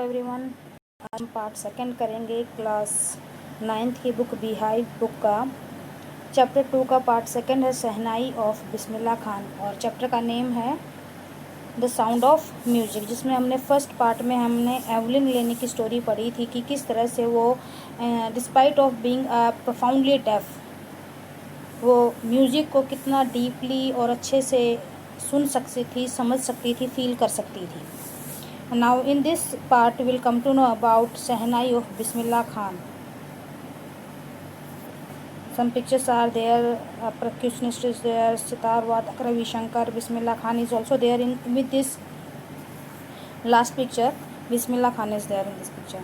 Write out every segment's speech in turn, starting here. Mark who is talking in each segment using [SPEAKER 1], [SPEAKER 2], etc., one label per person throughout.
[SPEAKER 1] Everyone, आज हम part second करेंगे क्लास 9th की बुक बीहाइव बुक का। चैप्टर 2 का पार्ट सेकंड है शहनाई ऑफ बिस्मिल्लाह खान और चैप्टर का नेम है द साउंड ऑफ म्यूजिक, जिसमें हमने फर्स्ट पार्ट में हमने एवलिन लेनी की स्टोरी पढ़ी थी कि किस तरह से वो despite of being profoundly deaf वो म्यूज़िक को कितना डीपली और अच्छे से सुन सकती थी, समझ सकती थी, फील कर सकती थी। Now in this part we'll come to know about Shehnai of Bismillah Khan. Some pictures are there, percussionist is there, sitar wadak Ravi Shankar, Bismillah Khan is also there in with this last picture. Bismillah Khan is there in this picture.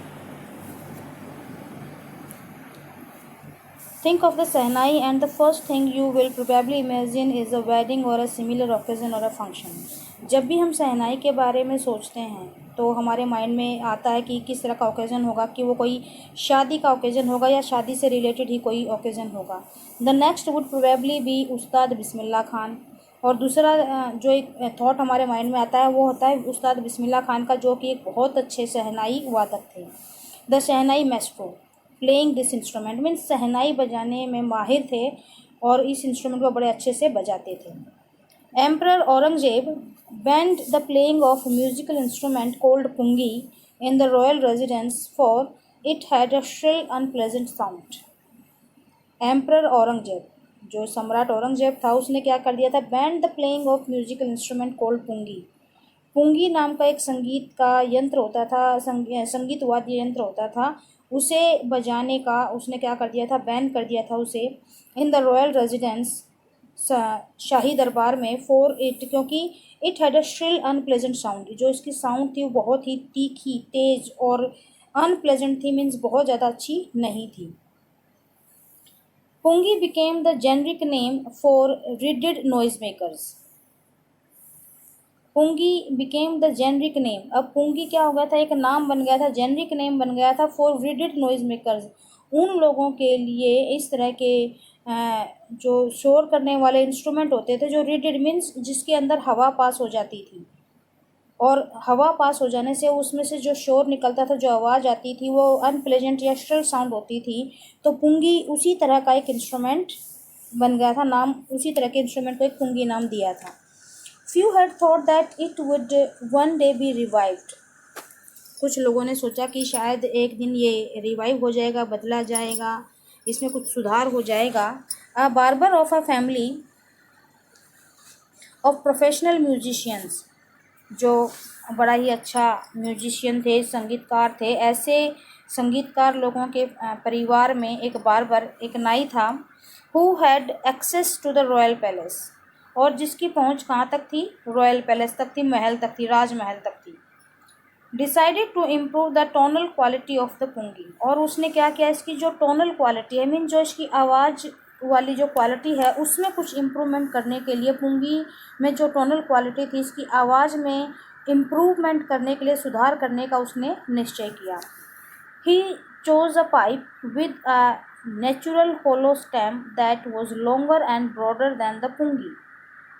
[SPEAKER 1] Think of the Shehnai and the first thing you will probably imagine is a wedding or a similar occasion or a function. जब भी हम शहनाई के बारे में सोचते हैं तो हमारे माइंड में आता है कि किस तरह का ओकेज़न होगा, कि वो कोई शादी का ओकेज़न होगा या शादी से रिलेटेड ही कोई ओकेज़न होगा। The next would probably be उस्ताद बिस्मिल्लाह खान। और दूसरा जो एक थॉट हमारे माइंड में आता है वो होता है उस्ताद बिस्मिल्लाह खान का, जो कि एक बहुत अच्छे शहनाई वादक थे। The shehnai maestro playing this instrument means shehnai बजाने में माहिर थे और इस इंस्ट्रूमेंट को बड़े अच्छे से बजाते थे। Emperor Aurangzeb banned the playing of a musical instrument called pungi in the royal residence for it had a shrill unpleasant sound. Emperor Aurangzeb, जो सम्राट औरंगजेब था, उसने क्या कर दिया था, banned the playing of musical instrument called pungi. Pungi नाम का एक संगीत का यंत्र होता था, संगीत वाद्य यंत्र होता था, उसे बजाने का उसने क्या कर दिया था, बैन कर दिया था उसे इन द रॉयल रेजिडेंस, शाही दरबार में, फॉर इट क्योंकि it had a shrill unpleasant sound, जो इसकी साउंड थी वो बहुत ही तीखी, तेज और अनप्लेजेंट थी, मीन्स बहुत ज़्यादा अच्छी नहीं थी। Pungi became the generic name for reeded noise makers. Pungi became the generic name, अब पुंगी क्या हो गया था, एक नाम बन गया था, जेनरिक नेम बन गया था फॉर रिडेड नॉइज मेकर्स, उन लोगों के लिए इस तरह के जो शोर करने वाले इंस्ट्रूमेंट होते थे, जो रिडेड मीन्स जिसके अंदर हवा पास हो जाती थी, और हवा पास हो जाने से उसमें से जो शोर निकलता था, जो आवाज़ आती थी, वो अनप्लेजेंट या श्रिल साउंड होती थी। तो पुंगी उसी तरह का एक इंस्ट्रूमेंट बन गया था, नाम उसी तरह के इंस्ट्रूमेंट को एक पुंगी नाम दिया था। Few had thought that it would one day be revived. कुछ लोगों ने सोचा कि शायद एक दिन ये रिवाइव हो जाएगा, बदला जाएगा, इसमें कुछ सुधार हो जाएगा। अ barber of a family of professional musicians, जो बड़ा ही अच्छा म्यूजिशियन थे, संगीतकार थे, ऐसे संगीतकार लोगों के परिवार में एक बार्बर, एक नाई था, who had access to the royal palace, और जिसकी पहुंच कहाँ तक थी, रॉयल पैलेस तक थी, महल तक थी, राजमहल तक थी। Decided to improve the tonal quality of the pungi, और उसने क्या किया, इसकी जो टोनल क्वालिटी है, मीन जो इसकी आवाज़ वाली जो क्वालिटी है, उसमें कुछ इम्प्रूवमेंट करने के लिए, पुंगी में जो टोनल क्वालिटी थी, इसकी आवाज़ में इम्प्रूवमेंट करने के लिए, सुधार करने का उसने निश्चय किया। He chose a pipe with a natural hollow stem that was longer and broader than the pungi.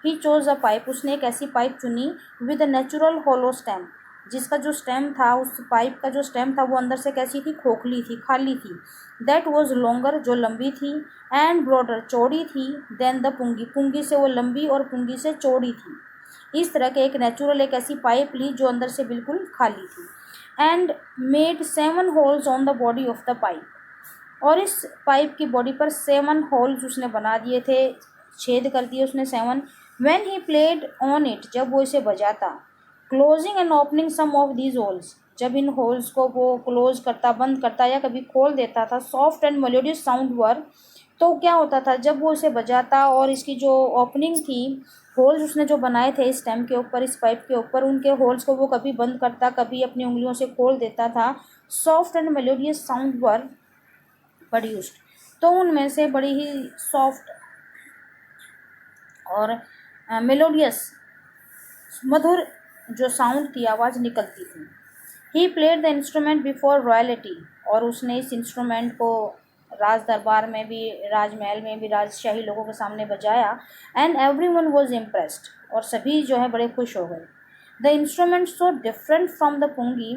[SPEAKER 1] He chose a pipe, उसने एक ऐसी पाइप चुनी with a natural hollow stem, जिसका जो स्टेम था, उस पाइप का जो स्टेम था, वो अंदर से कैसी थी, खोखली थी, खाली थी। दैट वॉज लॉन्गर, जो लंबी थी, एंड ब्रॉडर, चौड़ी थी, देन द पुंगी, पुंगी से वो लंबी और पुंगी से चौड़ी थी। इस तरह के एक नेचुरल एक ऐसी पाइप ली जो अंदर से बिल्कुल खाली थी। And made 7 holes on the body of the pipe, और इस पाइप की बॉडी पर 7 होल्स उसने बना दिए थे, छेद कर दिए उसने 7। When he played on it, जब वो इसे बजाता, closing and opening some of these holes, जब इन होल्स को वो क्लोज करता, बंद करता या कभी खोल देता था, सॉफ्ट एंड मेलोडियस साउंड वर, तो क्या होता था, जब वो इसे बजाता और इसकी जो ओपनिंग थी, होल्स उसने जो बनाए थे इस स्टेम के ऊपर, इस पाइप के ऊपर, उनके होल्स को वो कभी बंद करता, कभी अपनी उंगलियों से खोल देता था, soft and melodious sound were produced, तो उनमें से बड़ी ही सॉफ्ट और मेलोडियस, मधुर जो साउंड की आवाज़ निकलती थी। He played the instrument before royalty, और उसने इस इंस्ट्रूमेंट को राज दरबार में भी, राजमहल में भी, राजशाही लोगों के सामने बजाया। एंड एवरीवन वाज इम्प्रेस्ड, और सभी जो है बड़े खुश हो गए। The instrument so different from the pungi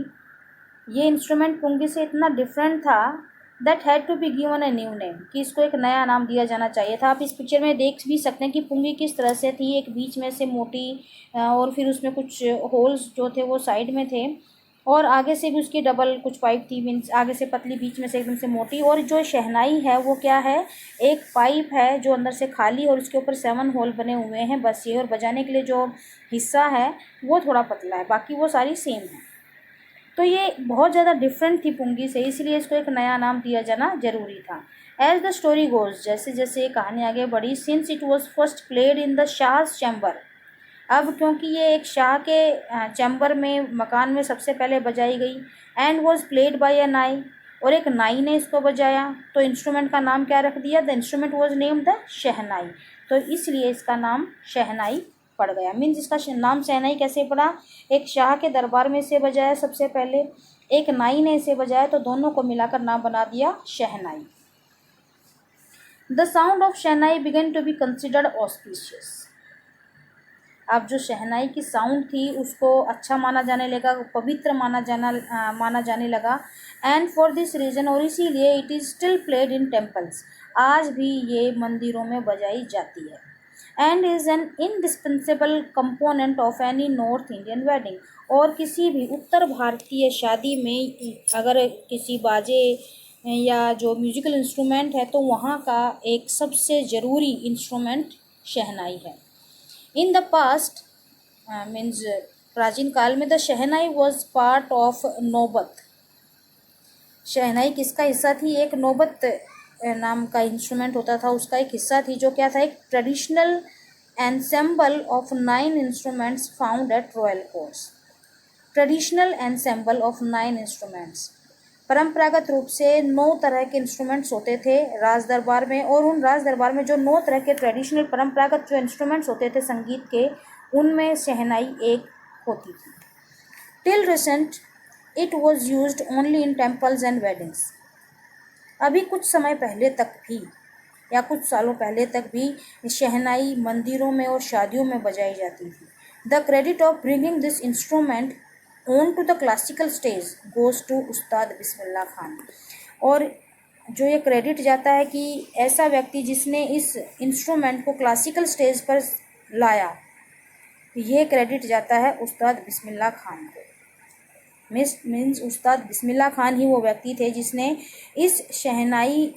[SPEAKER 1] ये इंस्ट्रूमेंट पुंगी से इतना डिफरेंट था that had to be given a new name, कि इसको एक नया नाम दिया जाना चाहिए था। आप इस पिक्चर में देख भी सकते हैं कि पुंगी किस तरह से थी, एक बीच में से मोटी और फिर उसमें कुछ होल्स जो थे वो साइड में थे, और आगे से भी उसकी डबल कुछ पाइप थी, मीन्स आगे से पतली बीच में से एकदम से मोटी। और जो शहनाई है वो क्या है, एक पाइप है जो अंदर से खाली और उसके ऊपर 7 होल बने हुए हैं, बस ये। और बजाने के लिए जो हिस्सा है वो थोड़ा पतला है, बाकी वो सारी सेम है। तो ये बहुत ज़्यादा डिफरेंट थी पुंगी से, इसलिए इसको एक नया नाम दिया जाना जरूरी था। एज द स्टोरी गोज, जैसे जैसे ये कहानी आगे बढ़ी, since it was first played in the shah's chamber, अब क्योंकि ये एक शाह के चैम्बर में, मकान में सबसे पहले बजाई गई, एंड वॉज प्लेड बाय अ नाई, और एक नाई ने इसको बजाया, तो इंस्ट्रूमेंट का नाम क्या रख दिया, the instrument was named the shehnai, तो इसलिए इसका नाम शहनाई पड़ गया। मीन्स इसका नाम शहनाई कैसे पड़ा, एक शाह के दरबार में इसे बजाया सबसे पहले, एक नाई ने इसे बजाया, तो दोनों को मिलाकर नाम बना दिया शहनाई। The sound of shehnai began to be considered auspicious, अब जो शहनाई की साउंड थी उसको अच्छा माना जाने लगा, पवित्र माना जाने लगा। एंड फॉर दिस रीज़न, और इसीलिए it is still played in temples, आज भी ये मंदिरों में बजाई जाती है। And is an indispensable component of any north Indian wedding, और किसी भी उत्तर भारतीय शादी में अगर किसी बाजे या जो म्यूजिकल इंस्ट्रूमेंट है तो वहाँ का एक सबसे ज़रूरी इंस्ट्रूमेंट शहनाई है। इन द पास्ट, मीन्स प्राचीन काल में, the shehnai was part of नौबत, शहनाई किसका हिस्सा थी, एक नौबत नाम का इंस्ट्रूमेंट होता था, उसका एक हिस्सा थी, जो क्या था, एक traditional ensemble of 9 instruments found at royal courts, traditional ensemble of 9 instruments, परंपरागत रूप से 9 तरह के इंस्ट्रूमेंट्स होते थे राज दरबार में, और उन राज दरबार में जो 9 तरह के ट्रेडिशनल परंपरागत जो इंस्ट्रूमेंट्स होते थे संगीत के, उनमें शहनाई एक होती थी। Till recent it was used only in temples and weddings, अभी कुछ समय पहले तक भी, या कुछ सालों पहले तक भी शहनाई मंदिरों में और शादियों में बजाई जाती थी। The credit of bringing this instrument on to the classical stage goes to Ustad Bismillah Khan, और जो ये क्रेडिट जाता है कि ऐसा व्यक्ति जिसने इस इंस्ट्रूमेंट को क्लासिकल स्टेज पर लाया, ये क्रेडिट जाता है उस्ताद बिस्मिल्लाह खान को। मीन्स उस्ताद बिस्मिल्लाह खान ही वो व्यक्ति थे जिसने इस शहनाई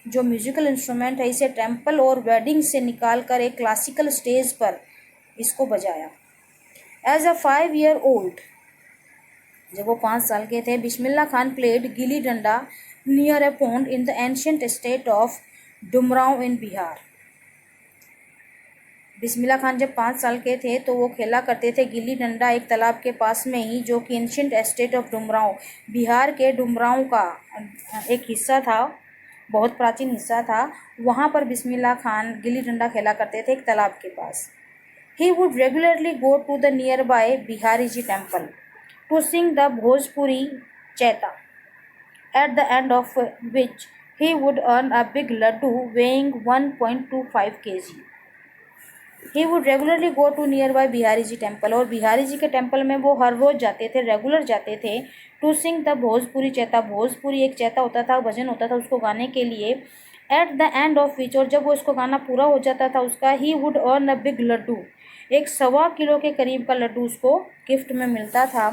[SPEAKER 1] जो म्यूजिकल इंस्ट्रूमेंट है इसे टेम्पल और वेडिंग से निकाल कर एक क्लासिकल स्टेज पर इसको बजाया। एज अ 5 year old, जब वो 5 साल के थे, Bismillah Khan played gilli danda near a pond in the ancient state of Dumraon in Bihar. Bismillah Khan जब 5 साल के थे तो वो खेला करते थे गिल्ली डंडा एक तालाब के पास में ही, जो कि ancient state of Dumraon, Bihar के डुमरांव का एक हिस्सा था, बहुत प्राचीन हिस्सा था, वहाँ पर बिस्मिल्लाह खान गिल्ली डंडा खेला करते थे एक तालाब के पास। He would regularly go to the nearby Bihari ji temple to sing the Bhojpuri chaita, at the end of which he would earn a big laddu weighing 1.25 kg. He would regularly go to nearby Bihari ji temple, और बिहारी जी के temple में वो हर रोज़ जाते थे, regular जाते थे, to sing the Bhojpuri chaita, Bhojpuri एक चैता होता था, भजन होता था, उसको गाने के लिए। Eight the end of which, और जब वो इसको गाना पूरा हो जाता था उसका, he would earn a big laddu, एक 1.25 किलो के करीब का लड्डू उसको गिफ्ट में मिलता था।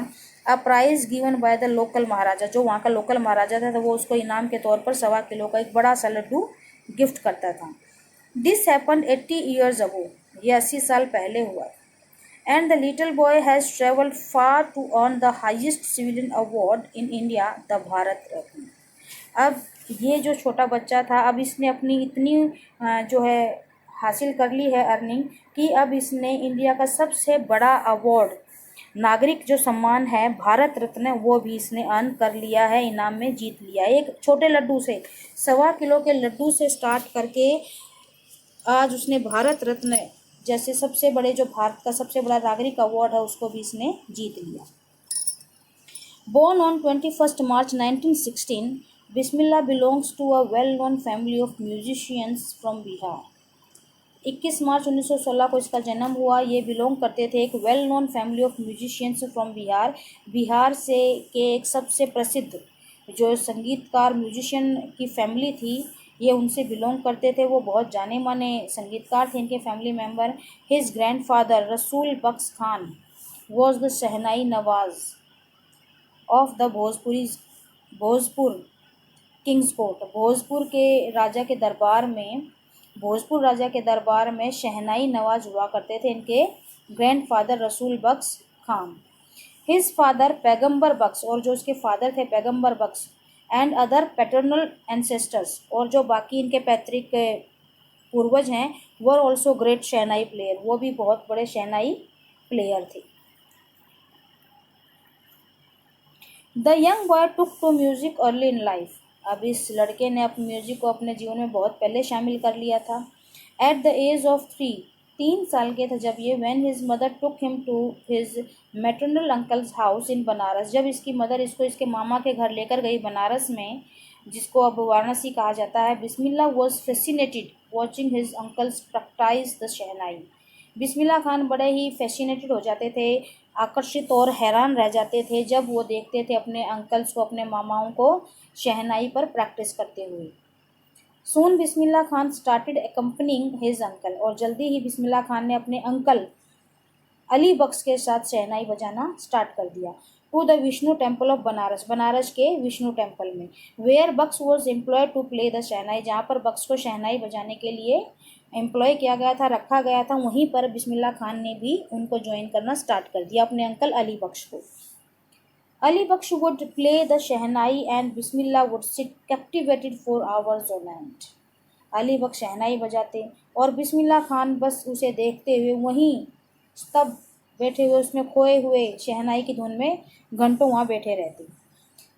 [SPEAKER 1] A prize given by the local maharaja, जो वहाँ का लोकल महाराजा था तो वो उसको इनाम के तौर पर 1.25 किलो का एक बड़ा सा लड्डू गिफ्ट करता था। दिस हैपन 80 years ago, ये 80 साल पहले हुआ। And the little boy has travelled far to earn the highest civilian award in India, the Bharat Ratna. अब ये जो छोटा बच्चा था, अब इसने अपनी इतनी जो है हासिल कर ली है अर्निंग, कि अब इसने इंडिया का सबसे बड़ा अवार्ड, नागरिक जो सम्मान है भारत रत्न, वो भी इसने अर्न कर लिया है, इनाम में जीत लिया है। एक छोटे लड्डू से, 1.25 किलो के लड्डू से स्टार्ट करके आज उसने भारत रत्न जैसे सबसे बड़े, जो भारत का सबसे बड़ा नागरिक अवार्ड है, उसको भी इसने जीत लिया। Born on 21st March 1916, Bismillah belongs to a well-known family of musicians from Bihar. 21 मार्च 1916 को इसका जन्म हुआ। ये बिलोंग करते थे एक well known family of musicians from Bihar. Bihar से के एक सबसे प्रसिद्ध जो संगीतकार म्यूजिशियन की फैमिली थी, ये उनसे बिलोंग करते थे। वो बहुत जाने माने संगीतकार थे। इनके family member, his grandfather Rasool Bakhsh Khan was the shehnai nawaz of the Bhojpur king's court. Bhojpur राजा के दरबार में शहनाई नवाज हुआ करते थे इनके grandfather Rasool Bakhsh Khan. His father पैगंबर बख्श, और जो उसके फादर थे Paigambar Bakhsh, and other paternal ancestors, और जो बाकी इनके पैतृक पूर्वज हैं, were also great shehnai player, वो भी बहुत बड़े शहनाई प्लेयर थे। The young boy took to music early in life. अब इस लड़के ने अपने म्यूजिक को अपने जीवन में बहुत पहले शामिल कर लिया था। एट द एज ऑफ 3 साल के थे जब ये, when his mother took him to his maternal uncles house in Banaras, जब इसकी मदर इसको इसके मामा के घर लेकर गई बनारस में, जिसको अब वाराणसी कहा जाता है। Bismillah was fascinated watching his uncles practise the shehnai. Bismillah Khan बड़े ही फैसिनेटेड हो जाते थे, आकर्षित और हैरान रह जाते थे जब वो देखते थे अपने अंकल्स को, अपने मामाओं को शहनाई पर प्रैक्टिस करते हुए। सून Bismillah Khan started accompanying his uncle, और जल्दी ही बिस्मिल्लाह खान ने अपने अंकल अली बख्श के साथ शहनाई बजाना स्टार्ट कर दिया। To the Vishnu temple of Banaras, Banaras के विष्णु टेम्पल में, where Bakhsh was employed to play the shehnai, जहाँ पर बख्श को शहनाई बजाने के लिए एम्प्लॉय किया गया था, रखा गया था, वहीं पर बिस्मिल्लाह खान ने भी उनको ज्वाइन करना स्टार्ट कर दिया, अपने अंकल अली बख्श को। Ali Bakhsh would play the shehnai and Bismillah would sit captivated for hours on end. Ali Bakhsh शहनाई बजाते और बिस्मिल्लाह खान बस उसे देखते हुए वहीं तब बैठे हुए, उसमें खोए हुए शहनाई की धुन में घंटों वहाँ बैठे रहते।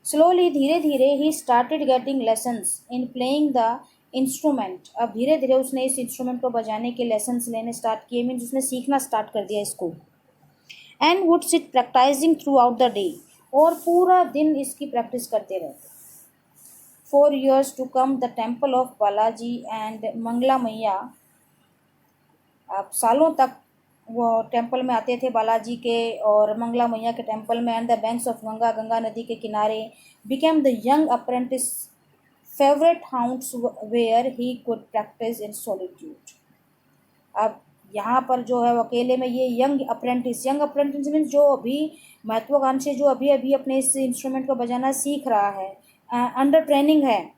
[SPEAKER 1] स्लोली, धीरे धीरे, he started getting lessons in playing the instrument. अब धीरे धीरे उसने इस इंस्ट्रूमेंट को बजाने के लेसन्स लेने स्टार्ट किए, मीन्स उसने सीखना स्टार्ट कर दिया इसको। And would sit practising throughout the day, और पूरा दिन इसकी प्रैक्टिस करते रहते। 4 years to come the temple of Balaji and Mangla Maiya. अब सालों तक वो टेम्पल में आते थे, बालाजी के और मंगला मैया के टेम्पल में। And the banks of Ganga, Ganga नदी के किनारे। Became the young apprentice favourite haunts where he could practise in solitude. अब यहाँ पर जो है वो अकेले में ये यंग अप्रेंटिस मीन्स जो अभी महत्वाकांक्षी, जो अभी अभी अपने इस इंस्ट्रूमेंट को बजाना सीख रहा है, अंडर ट्रेनिंग है,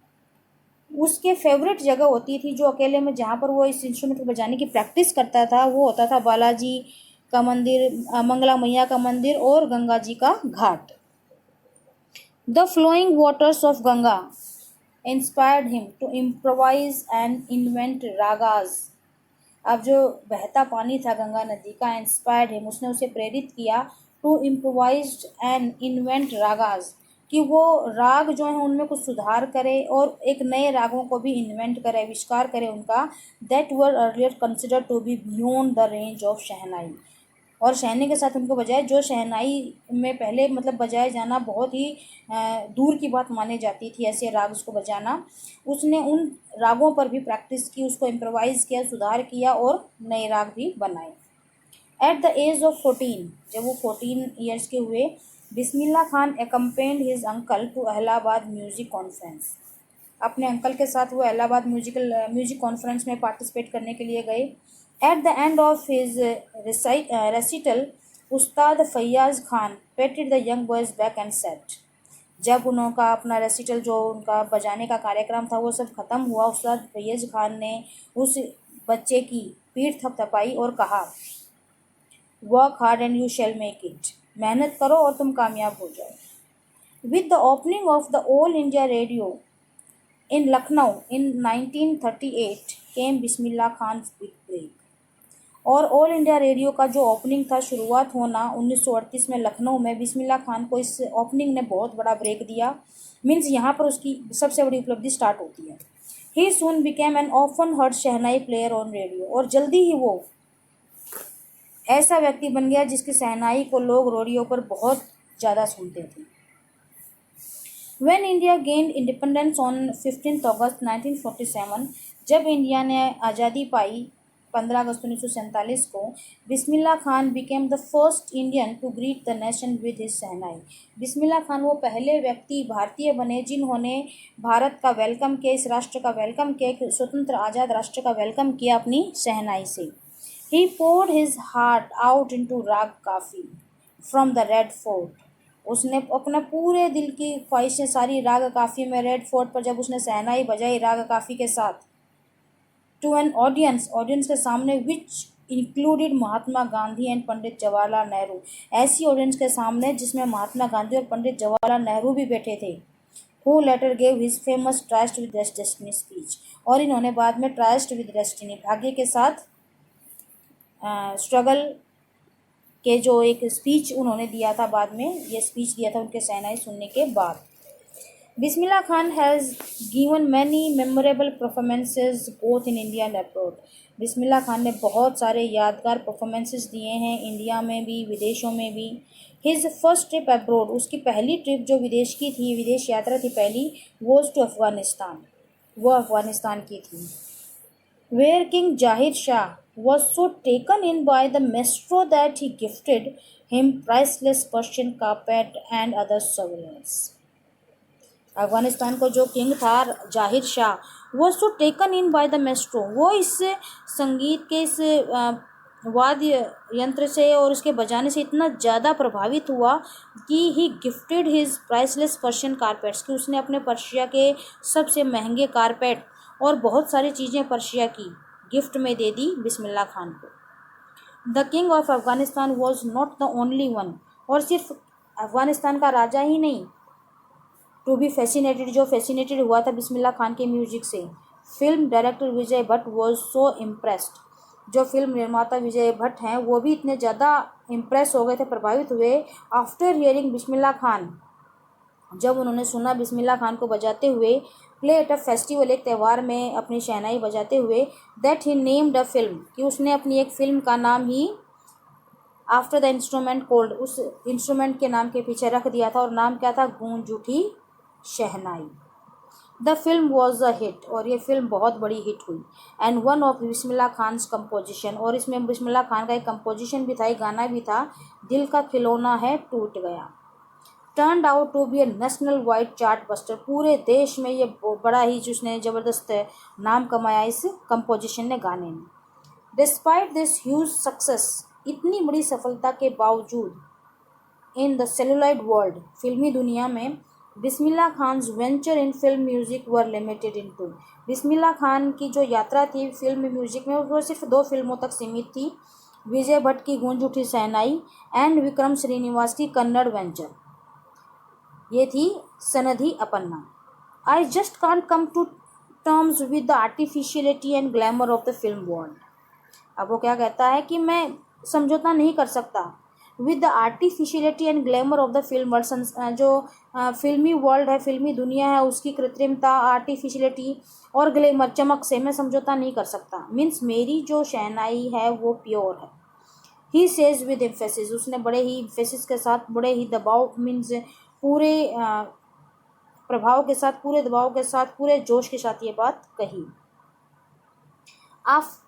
[SPEAKER 1] उसके फेवरेट जगह होती थी जो अकेले में, जहाँ पर वो इस इंस्ट्रूमेंट को बजाने की प्रैक्टिस करता था, वो होता था बालाजी का मंदिर, मंगला मैया का मंदिर और गंगा जी का घाट। The flowing waters of Ganga inspired him to improvise and invent ragas. अब जो बहता पानी था गंगा नदी का, इंस्पायर्ड हिम, उसने उसे प्रेरित किया, to improvise and invent ragas, कि वो राग जो हैं उनमें कुछ सुधार करे और एक नए रागों को भी इन्वेंट करे, आविष्कार करे उनका। That were earlier considered to be beyond the range of shehnai, और शहनाई के साथ उनको बजाए, जो शहनाई में पहले मतलब बजाए जाना बहुत ही दूर की बात मानी जाती थी, ऐसे राग उसको बजाना। उसने उन रागों पर भी प्रैक्टिस की, उसको इम्प्रोवाइज़ किया, सुधार किया और नए राग भी बनाए। एट द एज ऑफ 14, जब वो 14 ईयर्स के हुए, Bismillah Khan accompanied his uncle to Allahabad music conference. अपने अंकल के साथ वो इलाहाबाद म्यूजिक कॉन्फ्रेंस में पार्टिसिपेट करने के लिए गए। At the end of his recital, Ustad Faiyaz Khan patted the young boy's back and said. जब उनका अपना रेसिटल, जो उनका बजाने का कार्यक्रम था, वो सब ख़त्म हुआ, उस्ताद फैयाज़ खान ने उस बच्चे की पीठ थपथपाई और कहा, work hard and you shall make it, मेहनत करो और तुम कामयाब हो जाओ। With the opening of the All India Radio in Lucknow in 1938 came Bismillah Khan big break. और ऑल इंडिया रेडियो का जो ओपनिंग था, शुरुआत होना 1938 में लखनऊ में, बिस्मिल्लाह खान को इस ओपनिंग ने बहुत बड़ा ब्रेक दिया, मीन्स यहाँ पर उसकी सबसे बड़ी उपलब्धि स्टार्ट होती है। He soon became an often heard shehnai player on radio, और जल्दी ही वो ऐसा व्यक्ति बन गया जिसकी शहनाई को लोग रेडियो पर बहुत ज़्यादा सुनते थे। When India gained independence on 15 अगस्त 1947, जब इंडिया ने आज़ादी पाई 15 अगस्त 1947 को Bismillah Khan became the first Indian to greet the nation with his shehnai. Bismillah Khan वो पहले व्यक्ति भारतीय बने जिन्होंने भारत का वेलकम किया, इस राष्ट्र का वेलकम किया, एक स्वतंत्र आज़ाद राष्ट्र का वेलकम किया अपनी शहनाई से। ही poured his heart out into राग काफ़ी फ्रॉम द रेड फोर्ट। उसने अपना पूरे दिल की ख्वाहिशें सारी राग काफ़ी में रेड फोर्ट पर जब उसने शहनाई बजाई राग काफ़ी के साथ, टू एन ऑडियंस के सामने which included Mahatma Gandhi and Pandit Jawaharlal Nehru, ऐसी ऑडियंस के सामने जिसमें महात्मा गांधी और पंडित जवाहरलाल नेहरू भी बैठे थे। Who letter gave his famous trust with destiny speech, और इन्होंने बाद में ट्रस्ट विद डेस्टिनी, भाग्य के साथ स्ट्रगल के जो एक स्पीच उन्होंने दिया था, बाद में ये स्पीच दिया था उनके शहनाई सुनने के बाद। Bismillah Khan has given many memorable performances both in India and abroad. Bismillah Khan ने बहुत सारे यादगार परफॉर्मेंसेस दिए हैं, इंडिया में भी विदेशों में भी। हिज फर्स्ट ट्रिप अब्रॉड, उसकी पहली ट्रिप जो विदेश की थी, विदेश यात्रा थी पहली, वॉज टू अफगानिस्तान, वो अफगानिस्तान की थी। Where King Jahir Shah was so taken in by the maestro that he gifted him priceless Persian carpet and other souvenirs. Afghanistan को जो किंग था जाहिर शाह, वो सो taken in by the maestro, वो इस संगीत के इस वाद्य यंत्र से और उसके बजाने से इतना ज़्यादा प्रभावित हुआ कि he gifted his priceless Persian carpets, कि उसने अपने पर्शिया के सबसे महंगे कारपेट और बहुत सारी चीज़ें पर्शिया की गिफ्ट में दे दी बिस्मिल्लाह खान को। The king of Afghanistan was not the only one, और सिर्फ अफगानिस्तान का राजा ही नहीं, टू बी फैसिनेटेड, जो फैसिनेटेड हुआ था बिस्मिल्लाह खान के म्यूजिक से। Film director Vijay Bhatt was so impressed, जो फिल्म निर्माता विजय भट्ट हैं वो भी इतने ज़्यादा इम्प्रेस हो गए थे, प्रभावित हुए, आफ्टर हियरिंग बिस्मिल्लाह खान, जब उन्होंने सुना बिस्मिल्लाह खान को बजाते हुए प्ले एट अ फेस्टिवल, एक त्यौहार में अपनी शहनाई बजाते हुए, that he named a film, कि उसने अपनी एक फिल्म का नाम ही आफ्टर द इंस्ट्रूमेंट कोल्ड, उस इंस्ट्रूमेंट के नाम के पीछे रख दिया था, और नाम क्या था, गूंज उठी शहनाई। The film was a hit, और ये फिल्म बहुत बड़ी हिट हुई। And one of Bismillah Khan's composition, और इसमें बिस्मिल्लाह खान का एक कंपोजिशन भी था, एक गाना भी था, दिल का खिलौना है टूट गया, turned out to be a national wide chart buster. पूरे देश में ये बड़ा ही जिसने ज़बरदस्त नाम कमाया इस कंपोजिशन ने, गाने ने। डिस्पाइट दिस ह्यूज सक्सेस, इतनी बड़ी सफलता के बावजूद, इन द सेलुलॉइड वर्ल्ड, फिल्मी दुनिया में, Bismillah Khan's venture in film music were limited in two. Bismillah Khan की जो यात्रा थी फिल्म म्यूजिक में वो सिर्फ 2 फिल्मों तक सीमित थी, विजय भट्ट की गूंज उठी शहनाई एंड विक्रम श्रीनिवास की कन्नड़ वेंचर, ये थी Sanaadi Appanna. I just can't come to terms with the artificiality and glamour of the film world. अब वो क्या कहता है कि मैं समझौता नहीं कर सकता with the artificiality and glamour of the film world, जो फिल्मी वर्ल्ड है, फिल्मी दुनिया है, उसकी कृत्रिमता, आर्टिफिशियलिटी और ग्लैमर, चमक से मैं समझौता नहीं कर सकता। मीन्स मेरी जो शहनाई है वो प्योर है। ही सेज विद एम्फेसिस, उसने बड़े ही एम्फेसिस के साथ, बड़े ही दबाव, मीन्स पूरे प्रभाव के साथ, पूरे दबाव के साथ, पूरे जोश के साथ ये बात कही।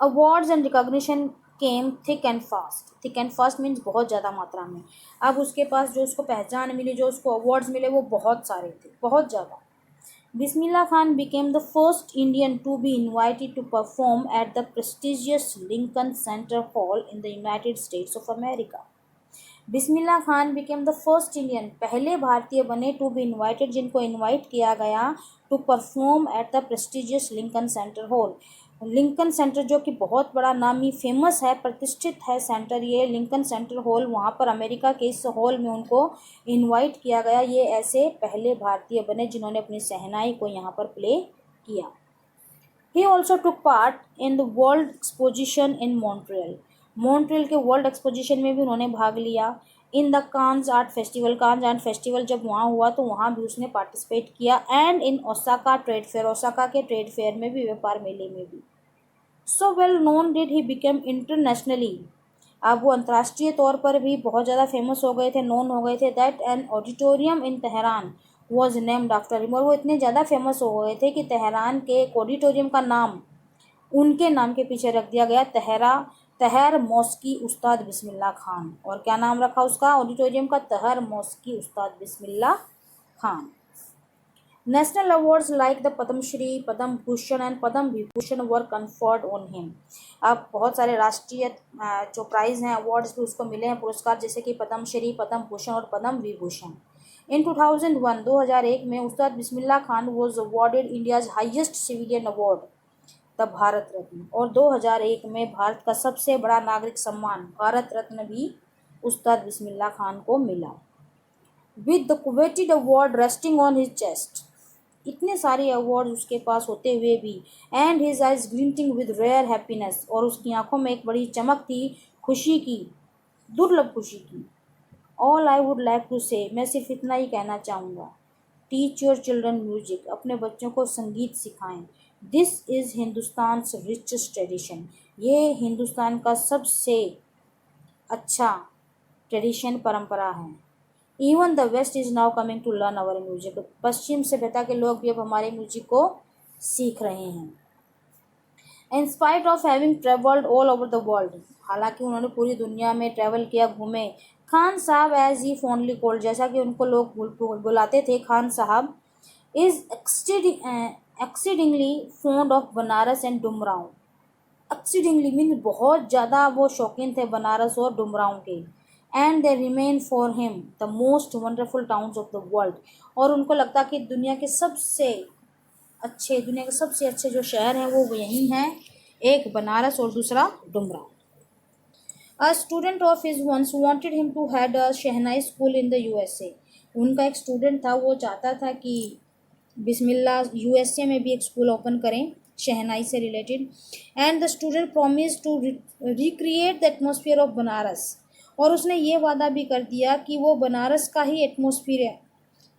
[SPEAKER 1] Awards and recognition came thick and fast. Thick and fast means बहुत ज़्यादा मात्रा में। अब उसके पास जो उसको पहचान मिली, जो उसको अवार्ड्स मिले, वो बहुत सारे थे, बहुत ज़्यादा। Bismillah Khan became the first Indian to be invited to perform at the prestigious Lincoln Center Hall in the United States of America. Bismillah Khan became the first Indian, पहले भारतीय बने, टू बी इन्वाइटेड, जिनको इन्वाइट किया गया, to perform at the prestigious Lincoln Center hall. Lincoln Center जो कि बहुत बड़ा नामी फेमस है, प्रतिष्ठित है सेंटर, ये लिंकन सेंटर हॉल, वहाँ पर अमेरिका के इस हॉल में उनको इनवाइट किया गया। ये ऐसे पहले भारतीय बने जिन्होंने अपनी शहनाई को यहाँ पर प्ले किया। He also took part in the world exposition in Montreal, Montreal के वर्ल्ड एक्सपोजिशन में भी उन्होंने भाग लिया। In the Cannes art festival, Cannes art festival जब वहाँ हुआ तो वहाँ भी उसने पार्टिसिपेट किया। And in Osaka trade fair, Osaka के ट्रेड फेयर में भी, व्यापार मेले में भी। So well known did he become internationally, अब वो अंतर्राष्ट्रीय तौर पर भी बहुत ज़्यादा फेमस हो गए थे, नोन हो गए थे, that an auditorium in Tehran was named after him, और वो इतने ज़्यादा फेमस हो गए थे कि तेहरान के एक ऑडिटोरियम का नाम उनके नाम के पीछे रख दिया गया तहर मौसकी उस्ताद बिस्मिल्लाह खान। और क्या नाम रखा उसका ऑडिटोरियम का? तहर मौसकी उस्ताद Bismillah Khan. National awards like the Padma Shri, Padma Bhushan and Padma Vibhushan were conferred on him. अब बहुत सारे राष्ट्रीय जो प्राइज़ हैं, अवार्ड्स भी उसको मिले हैं, पुरस्कार, जैसे कि पद्म श्री, पद्म भूषण और पद्म विभूषण। इन 2001 में Ustad Bismillah Khan was awarded India's highest civilian award the Bharat Ratna. और 2001 में भारत का सबसे बड़ा नागरिक सम्मान भारत रत्न भी उस्ताद बिस्मिल्लाह खान को मिला। With the coveted award resting on his chest, इतने सारे अवार्ड उसके पास होते हुए भी, and his eyes glinting with rare happiness, और उसकी आंखों में एक बड़ी चमक थी खुशी की, दुर्लभ खुशी की। All I would like to say, मैं सिर्फ इतना ही कहना चाहूँगा, टीच योर चिल्ड्रन म्यूजिक, अपने बच्चों को संगीत सिखाएं। This is Hindustan richest tradition, ये हिंदुस्तान का सबसे अच्छा ट्रेडिशन, परंपरा है। Even the west is now coming to learn our music, पश्चिम सभ्यता के लोग भी अब हमारे म्यूजिक को सीख रहे हैं। In spite of having travelled all over the world, हालांकि उन्होंने पूरी दुनिया में ट्रैवल किया, घूमे। खान साहब एज ही फॉन्डली कॉल्ड, जैसा कि उनको लोग बुलाते थे, खान साहब, is exceedingly fond of Banaras and Dumraon. Exceedingly mean बहुत ज़्यादा वो शौकीन थे बनारस और डुमराव के। And they remain for him the most wonderful towns of the world, और उनको लगता कि दुनिया के सबसे अच्छे जो शहर हैं वो यही हैं, एक बनारस और दूसरा Dumraon. A student of his once wanted him to had a shehnai school in the USA, उनका एक स्टूडेंट था, वो चाहता था कि बिस्मिल्लाह यूएसए में भी एक स्कूल ओपन करें शहनाई से related. And the student promise to recreate the atmosphere of Banaras, और उसने ये वादा भी कर दिया कि वो बनारस का ही एटमॉस्फेयर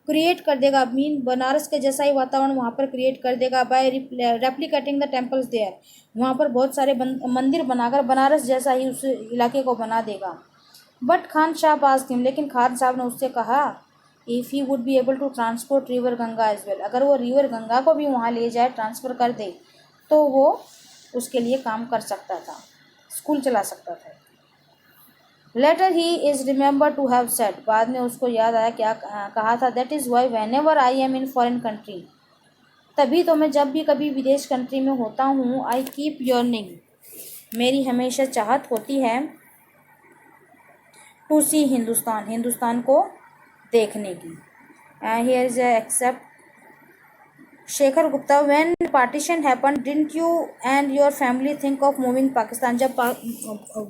[SPEAKER 1] क्रिएट कर देगा, मीन बनारस के जैसा ही वातावरण वहाँ पर क्रिएट कर देगा, by replicating the temples there, वहाँ पर बहुत सारे मंदिर बनाकर बनारस जैसा ही उस इलाके को बना देगा। बट खान साहब आस्क्ड हिम, लेकिन खान साहब ने उससे कहा, if he would be able to transport river Ganga as well, अगर वो रिवर गंगा को भी वहाँ ले जाए, ट्रांसफ़र कर दे, तो वो उसके लिए काम कर सकता था, स्कूल चला सकता था। Later he is remember to have said, बाद में उसको याद आया क्या कहा था, that is why whenever I am in foreign country, तभी तो मैं जब भी कभी विदेश कंट्री में होता हूँ, आई कीप यर्निंग, मेरी हमेशा चाहत होती है, टू सी हिंदुस्तान, हिंदुस्तान को देखने की। Here is excerpt Shekhar Gupta, when partition happen didn't you and your family think of moving Pakistan, जब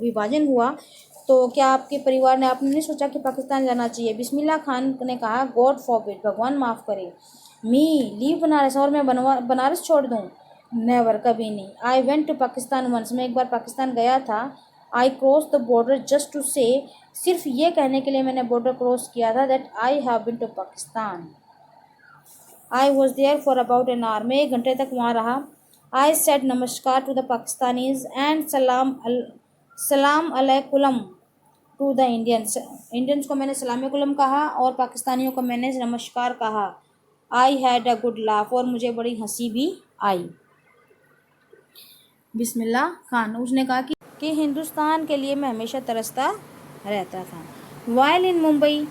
[SPEAKER 1] विभाजन हुआ तो क्या आपके परिवार ने, आपने नहीं सोचा कि पाकिस्तान जाना चाहिए? बिस्मिल्लाह खान ने कहा, गॉड फॉरबिड, भगवान माफ़ करे, मी लीव बनारस, और मैं बनारस छोड़ दूँ? नेवर, कभी नहीं। I went to Pakistan once, मैं एक बार पाकिस्तान गया था। I cross the border just to say, सिर्फ ये कहने के लिए मैंने बॉर्डर क्रॉस किया था, that I have been to Pakistan. I was there for about an hour, मैं 1 घंटे तक वहाँ रहा। I said namaskar to the Pakistanis and सलाम अलैकुम टू द इंडियंस, इंडियंस को मैंने सलाम कहा और पाकिस्तानियों को मैंने नमस्कार कहा। I had a good laugh, और मुझे बड़ी हंसी भी आई। बिस्मिल्लाह खान, उसने कहा कि हिंदुस्तान के लिए मैं हमेशा तरसता रहता था। वाइल इन मुंबई,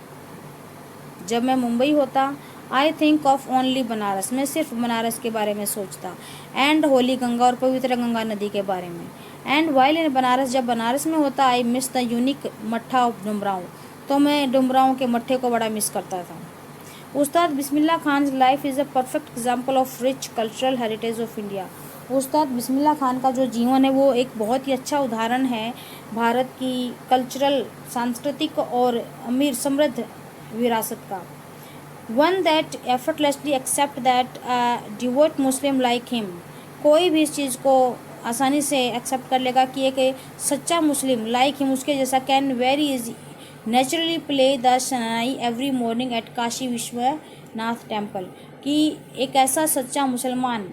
[SPEAKER 1] जब मैं मुंबई होता, I think of only Banaras, मैं सिर्फ बनारस के बारे में सोचता, एंड होली गंगा, और पवित्र गंगा नदी के बारे में। एंड वाइल इन बनारस, जब बनारस में होता, आई मिस द यूनिक मट्ठा ऑफ डुमराव, तो मैं डुमराव के मट्ठे को बड़ा मिस करता था। Ustad Bismillah Khan life is a perfect example of rich cultural heritage of India, Ustad Bismillah Khan का जो जीवन है वो एक बहुत ही अच्छा उदाहरण है भारत की कल्चरल, सांस्कृतिक और अमीर समृद्ध विरासत का। One that effortlessly accept that devout Muslim like him, कोई भी इस चीज़ को आसानी से एक्सेप्ट कर लेगा कि एक सच्चा मुस्लिम लाइक हिम, उसके जैसा, can very easy naturally play the shehnai every morning at Kashi Vishwanath temple, कि एक ऐसा सच्चा मुसलमान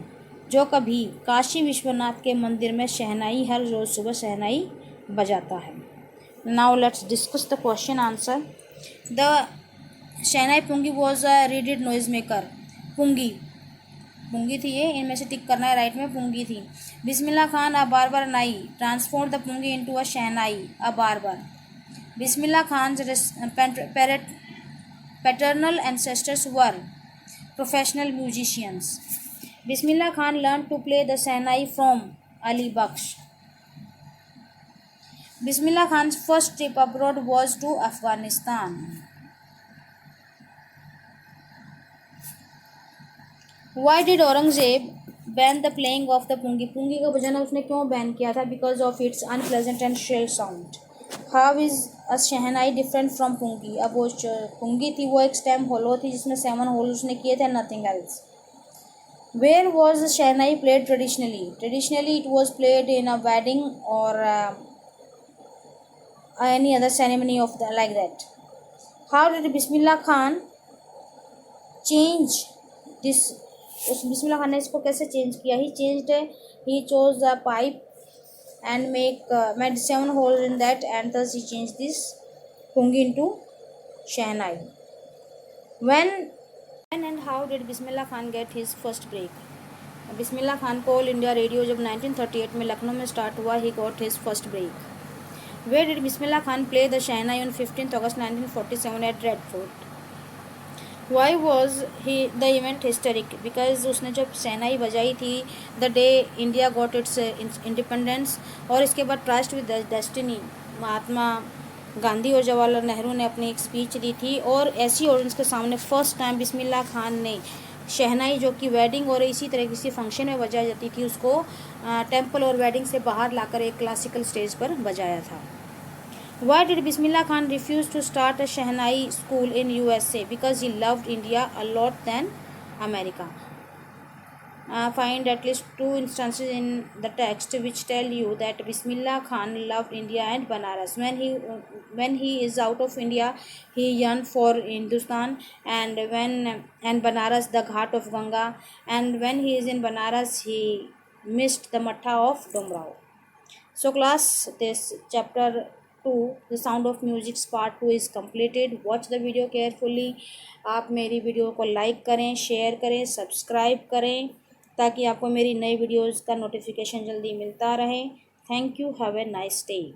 [SPEAKER 1] जो कभी काशी विश्वनाथ के मंदिर में शहनाई, हर रोज़ सुबह शहनाई बजाता है। Now let's discuss the question answer. The shehnai pungi was a reeded noise maker, pungi pungi थी ये, इनमें से टिक करना है, राइट में पुंगी थी। Bismillah Khan a barber nai transform the pungi into a shehnai a barber. Bismillah Khan's paternal ancestors were professional musicians. Bismillah Khan learned to play the Sahnai from Ali Baksh. Bismillah Khan's first trip abroad was to Afghanistan. Why did Aurangzeb ban the playing of the pungi? Pungi का बजाना उसने क्यों ban किया था? Because of its unpleasant and shrill sound. How is a shehnai different from pungi? अब वो pungi थी वो एक स्टेम होलो थी जिसमें 7 होल उसने किए थे, nothing else. Where was the shehnai played traditionally? Traditionally it was played in a wedding or any other ceremony of the like that. How did Bismillah Khan change this? उस बिस्मिल्लाह खान ने इसको कैसे change किया? ही chose the pipe and made 7 holes in that, and thus he changed this pungi into shehnai. When and how did Bismillah Khan get his first break? Bismillah Khan को all India radio जब 1938 में लखनऊ में start हुआ, he got his first break. Where did Bismillah Khan play the shehnai on 15th August 1947 at Red Fort? Why was the event historic? Because उसने जब शहनाई बजाई थी the day India got its independence, और इसके बाद trust with destiny Mahatma Gandhi और जवाहरलाल नेहरू ने अपनी एक स्पीच दी थी, और ऐसी ऑडियंस के सामने फर्स्ट टाइम बिस्मिल्लाह खान ने शहनाई जो कि वेडिंग और इसी तरह किसी फंक्शन में बजाई जाती थी उसको टेम्पल और वेडिंग से बाहर लाकर एक क्लासिकल स्टेज पर बजाया था. Why did Bismillah Khan refuse to start a Shehnai school in USA? Because he loved India a lot than America. Find at least 2 instances in the text which tell you that Bismillah Khan loved India and Banaras. When he is out of India, he yearned for Hindustan, and Banaras, the Ghat of Ganga, and when he is in Banaras, he missed the Matha of Domrao. So class, this chapter 2 the sound of music's part 2 is completed. Watch the video carefully. आप मेरी video को like करें, share करें, subscribe करें ताकि आपको मेरी नई वीडियोज़ का नोटिफिकेशन जल्दी मिलता रहे. Thank you. Have a nice day.